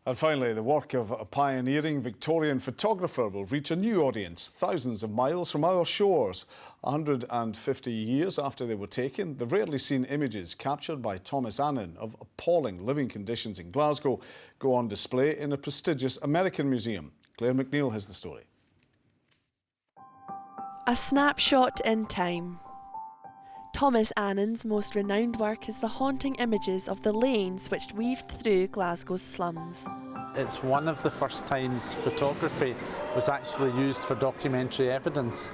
And finally, the work of a pioneering Victorian photographer will reach a new audience, thousands of miles from our shores. 150 years after they were taken, the rarely seen images captured by Thomas Annan of appalling living conditions in Glasgow go on display in a prestigious American museum. Claire McNeil has the story. A snapshot in time. Thomas Annan's most renowned work is the haunting images of the lanes which weaved through Glasgow's slums. It's one of the first times photography was actually used for documentary evidence,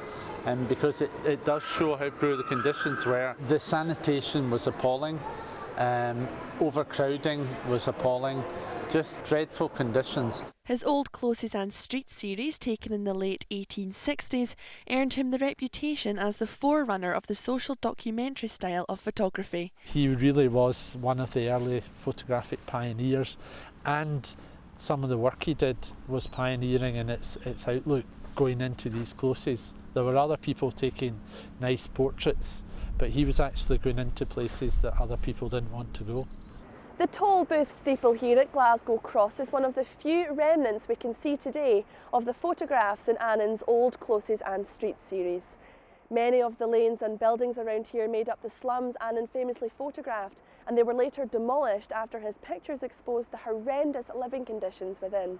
because it does show how poor the conditions were. The sanitation was appalling, overcrowding was appalling, just dreadful conditions. His Old Closes and Streets series, taken in the late 1860s, earned him the reputation as the forerunner of the social documentary style of photography. He really was one of the early photographic pioneers, and some of the work he did was pioneering in its outlook going into these closes. There were other people taking nice portraits, but he was actually going into places that other people didn't want to go. The toll booth steeple here at Glasgow Cross is one of the few remnants we can see today of the photographs in Annan's Old Closes and Streets series. Many of the lanes and buildings around here made up the slums Annan famously photographed, and they were later demolished after his pictures exposed the horrendous living conditions within.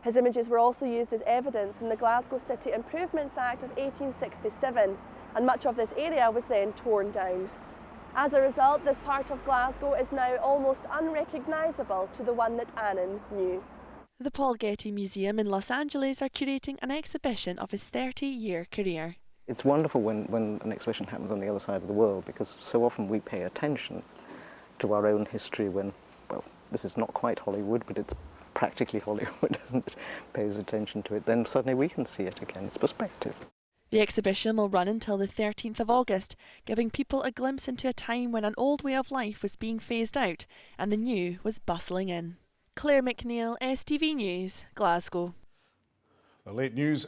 His images were also used as evidence in the Glasgow City Improvements Act of 1867, and much of this area was then torn down. As a result, this part of Glasgow is now almost unrecognisable to the one that Annan knew. The Getty Museum in Los Angeles are curating an exhibition of his 30-year career. It's wonderful when an exhibition happens on the other side of the world, because so often we pay attention to our own history when, well, this is not quite Hollywood, but it's practically Hollywood, isn't it? Pays attention to it, then suddenly we can see it again. It's perspective. The exhibition will run until the 13th of August, giving people a glimpse into a time when an old way of life was being phased out and the new was bustling in. Claire McNeil, STV News, Glasgow. The late news